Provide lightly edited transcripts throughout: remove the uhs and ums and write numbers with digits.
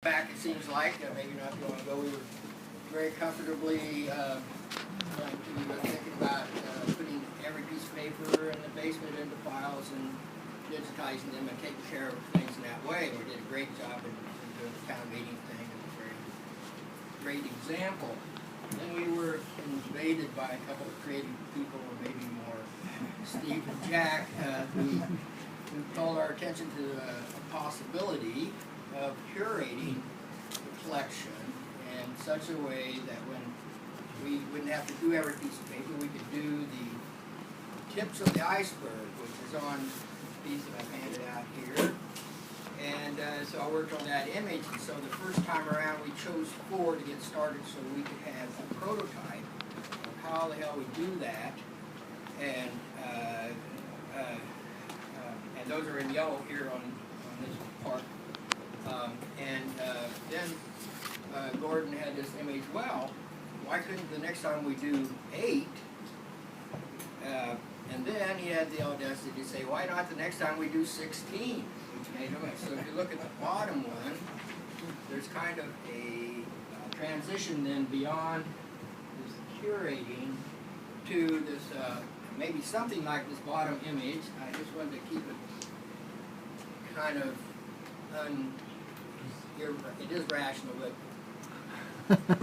back, it seems like, maybe not too long ago, we were very comfortably we were thinking about putting every piece of paper in the basement into files and digitizing them and taking care of things in that way. We did a great job in doing the town meeting thing. It was a very great example. Then we were invaded by a couple of creative people, or maybe more Steve and Jack, who called our attention to a possibility of curating the collection in such a way that when we wouldn't have to do every piece of paper, we could do the tips of the iceberg, which is on the piece that I've handed out here. And so I worked on that image, and so the first time around we chose 4 to get started so we could have a prototype of how the hell we do that. And those are in yellow here on this part. Then Gordon had this image, well, why couldn't the next time we do 8? And then he had the audacity to say, why not the next time we do 16? So if you look at the bottom one, there's kind of a transition then beyond this curating to this, maybe something like this bottom image. I just wanted to keep it kind of, it is rational, but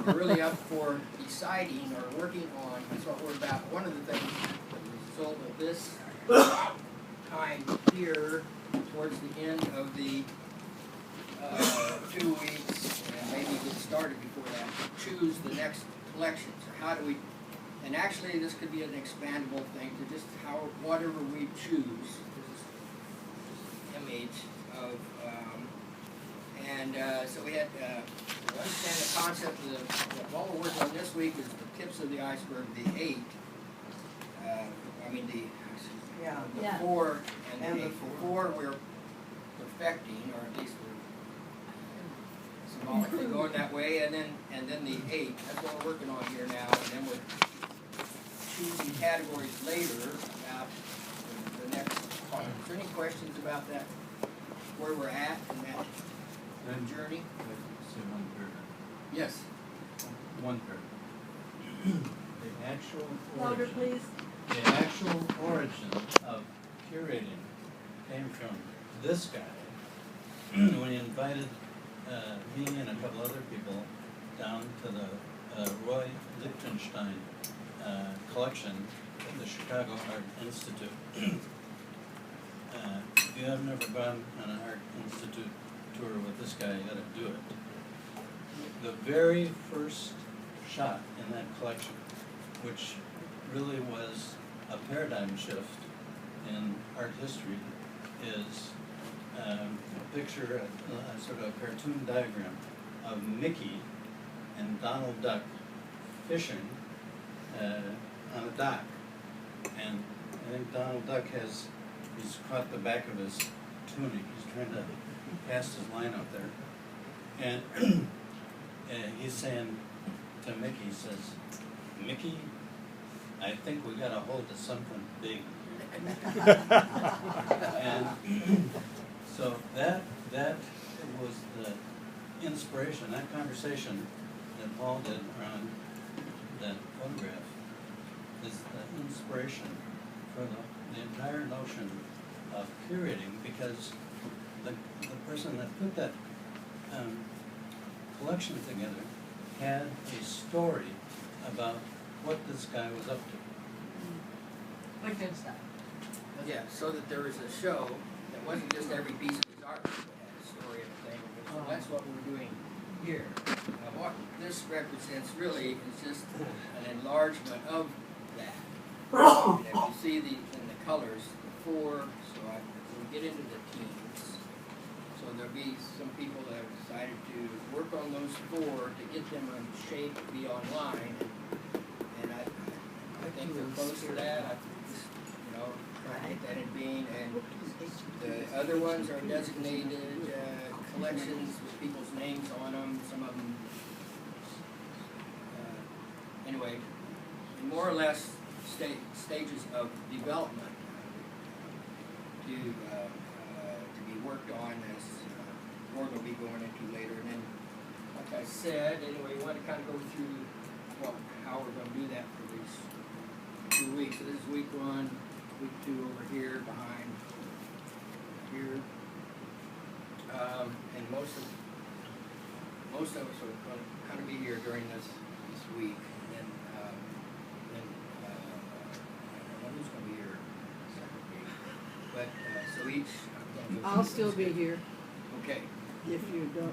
we're really up for deciding or working on, that's what we're about. One of the things, the result of this time here, towards the end of the 2 weeks, and maybe get started before that, choose the next collection. So how do we, and actually this could be an expandable thing to just whatever we choose, this image of, so we had to understand the concept of what we're working on this week is the tips of the iceberg, the 8, the 4 and the 8. 4 we're perfecting, or at least we're symbolically going that way, and then the 8. That's what we're working on here now, and then we're choosing categories later about the next part. Is there any questions about that? Where we're at in that journey? Say one paragraph. Yes. One paragraph. The actual Louder, origin. please. The actual origin of curating came from this guy when he invited me and a couple other people down to the Roy Lichtenstein collection at the Chicago Art Institute. If you have never gone on an Art Institute tour with this guy, you got to do it. The very first shot in that collection, which really was a paradigm shift in art history, is a picture, a sort of a cartoon diagram of Mickey and Donald Duck fishing on a dock. And I think Donald Duck he's caught the back of his tunic. He's trying to cast his line out there. And he's saying to Mickey, he says, Mickey, I think we got a hold of something big. And so that was the inspiration, that conversation that Paul did around that photograph is the inspiration for the entire notion of curating, because the person that put that collection together had a story about what this guy was up to. What good stuff? Yeah, so that there was a show that wasn't just every piece of his art, but had a story and a thing. So that's what we're doing here. What this represents really is just an enlargement of that. And if you see in the colors, the 4, so we get into the teams. So there'll be some people that have decided to work on those 4 to get them in shape to be online. And I think they're close to that. Trying to get that in being. And the other ones are designated collections with people's names on them. Some of them, anyway, more or less stages of development to be worked on, as Gordon will be going into later, and then said, anyway, we want to kind of go through, well, how we're going to do that for these 2 weeks. So this is week 1, week 2 over here behind here. And most of us are going to kind of be here during this week. And then I don't know who's going to be here second week. But so each. I'll still be here Okay. if you don't.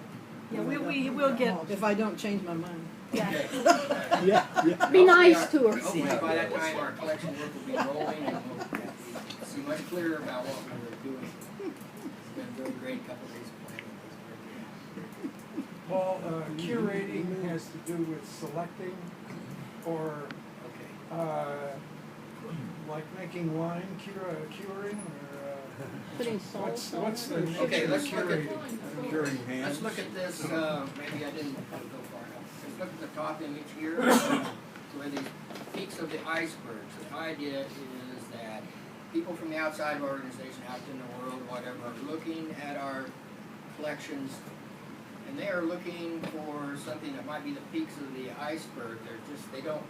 Yeah, we'll get, If I don't change my mind. yeah. Okay. Yeah. Be nice to her. Hopefully by that time our collection work will be rolling and we'll see much clearer about what we're doing. It's been a very great couple of days of planning. It's Paul, curating has to do with selecting or okay. like making wine, curing, or Putting salt what's the on it. nature Okay, of let's look at curating? Curing hands. Let's look at this. Maybe I didn't go far enough. Let's look at the top image here. Where these peaks of the icebergs. The idea is that people from the outside of our organization, out in the world, whatever, are looking at our collections, and they are looking for something that might be the peaks of the iceberg. They don't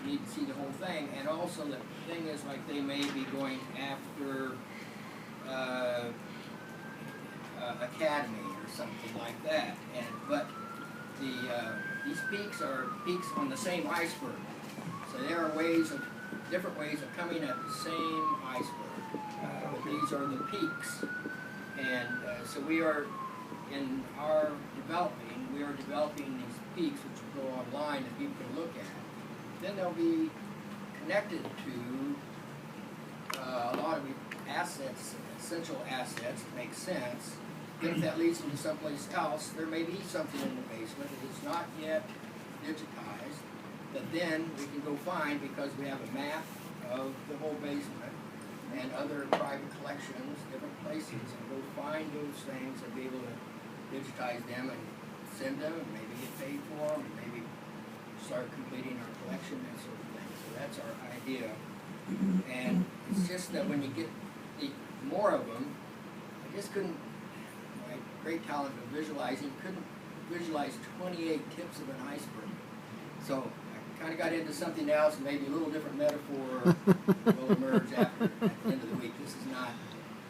need to see the whole thing. And also the thing is, like, they may be going after academy or something like that. But these peaks are peaks on the same iceberg. So there are different ways of coming at the same iceberg. But these are the peaks. And so we are, in our developing, we are developing these peaks which will go online that people can look at. Then they'll be connected to a lot of assets, essential assets, to make sense. Then if that leads them to someplace else, there may be something in the basement that is not yet digitized, that then we can go find because we have a map of the whole basement and other private collections, different places, and go find those things and be able to digitize them and send them and maybe get paid for them and maybe start completing our collection, that sort of thing. So that's our idea. And it's just that when you get more of them, I just couldn't, my great talent of visualizing, couldn't visualize 28 tips of an iceberg. So I kind of got into something else, and maybe a little different metaphor will emerge at the end of the week. This is not,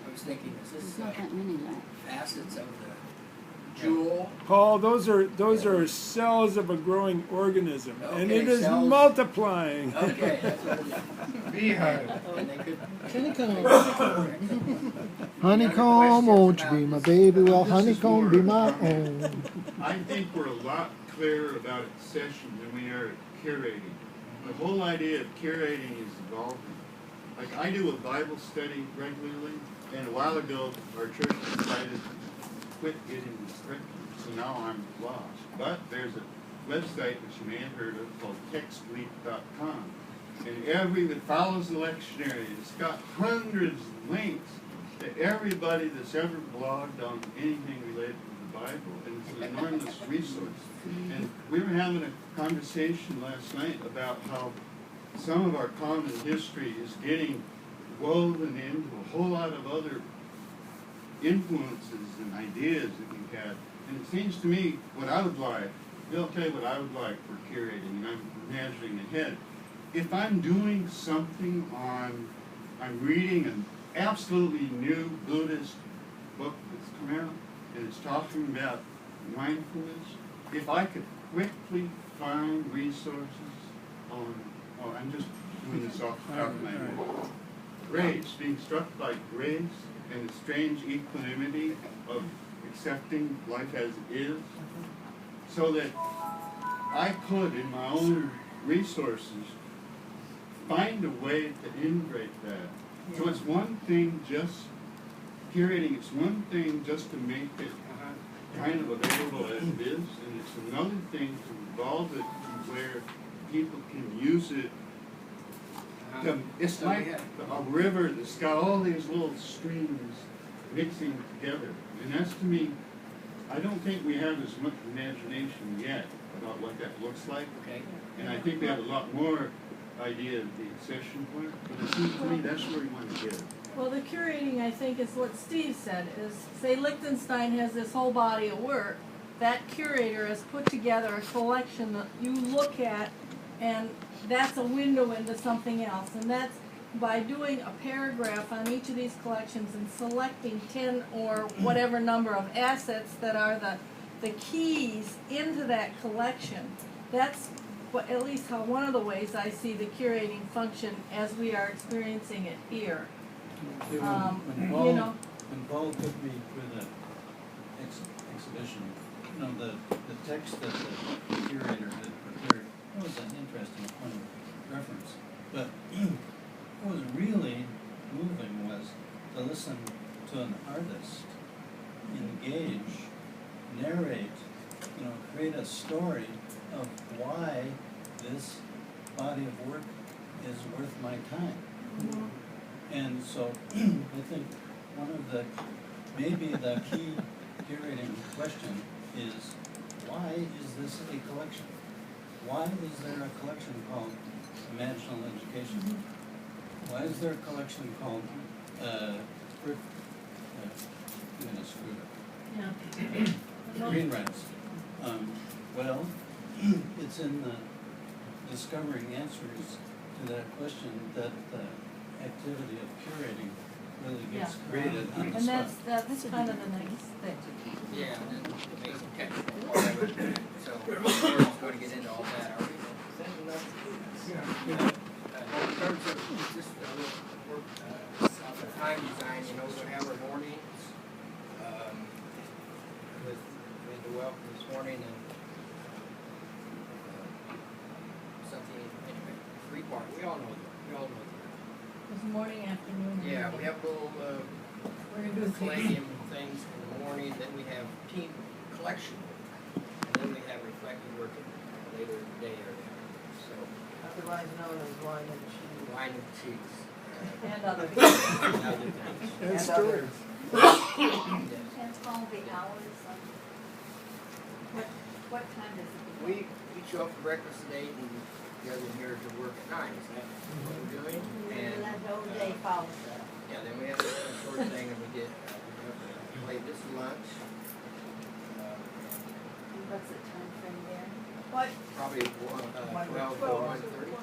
I was thinking, is this There's not that many left. facets of the jewel? Paul, those are cells of a growing organism, and Okay, it is cells. multiplying. Okay, that's what it is. Beehive. And they could, Honeycomb, won't you be my baby? Well, honeycomb, be my own. I think we're a lot clearer about accession than we are at curating. The whole idea of curating is evolving. Like, I do a Bible study regularly, and a while ago our church decided to quit getting the scriptures, so now I'm lost. But there's a website which you may have heard of called textleap.com, and that follows the lectionary. It's got hundreds of links to everybody that's ever blogged on anything related to the Bible, and it's an enormous resource. And we were having a conversation last night about how some of our common history is getting woven into a whole lot of other influences and ideas that we've had. And it seems to me what I would like, I'll tell you what I would like for curating, and I'm imagining ahead. If I'm doing something I'm reading an absolutely new Buddhist book that's come out, and it's talking about mindfulness, if I could quickly find resources on, I'm just doing this off the top of my head, grace, being struck by grace and the strange equanimity of accepting life as it is, so that I could, in my own resources, find a way to integrate that. So it's one thing just curating, it's one thing just to make it kind of available as it is, and it's another thing to evolve it to where people can use it. It's like a river that's got all these little streams mixing together. And that's, to me, I don't think we have as much imagination yet about what that looks like. okay. And I think we have a lot more idea of the accession part, but it seems to me that's where we want to get. Well, the curating, I think, is what Steve said, is, say Liechtenstein has this whole body of work, that curator has put together a collection that you look at, and that's a window into something else. And that's by doing a paragraph on each of these collections and selecting 10 or whatever number of assets that are the keys into that collection. That's at least how one of the ways I see the curating function as we are experiencing it here. See, when You know, when Paul took me through the exhibition, you know, the text that the curator had prepared was an interesting point of reference. But what was really moving was to listen to an artist engage, narrate, you know, create a story of why this body of work is worth my time. Mhm. And so I think one of the, maybe the key curating question is, why is this a collection? Why is there a collection called Imaginal Education? Why is there a collection called, I'm gonna screw it up. Yeah. Green rights. Well, it's in the discovering answers to that question that the activity of curating really gets Yeah. created on the And spot. that's kind of the next thing. Yeah, and then amazing technical, whatever. So we're just going to get into all that. Are we sending that? In terms of just work, time design, you know, we'll have our mornings, with the welcome this morning and something, anyway, free part, we all know that. This morning, afternoon. Yeah, we have little, We're gonna do the palladium things in the morning, then we have team collection, and then we have reflective work later in the day or so. Otherwise known as wine and cheese. Wine and cheese. And other And other things. And And stories. Yes. And all the hours, what time does it begin? We show up for breakfast at 8 and the other here to work at 9, is that what we're doing? And, And that whole day follows that. yeah, then we have a short thing and we get, this is lunch. What's the time frame there? What? Probably 12 or 1:30.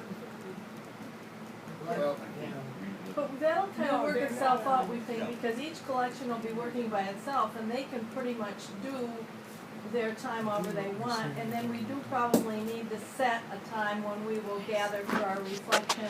Well, But that'll kind of work itself out, we think, because each collection will be working by itself, and they can pretty much do their time however they want, and then we do probably need to set a time when we will gather for our reflection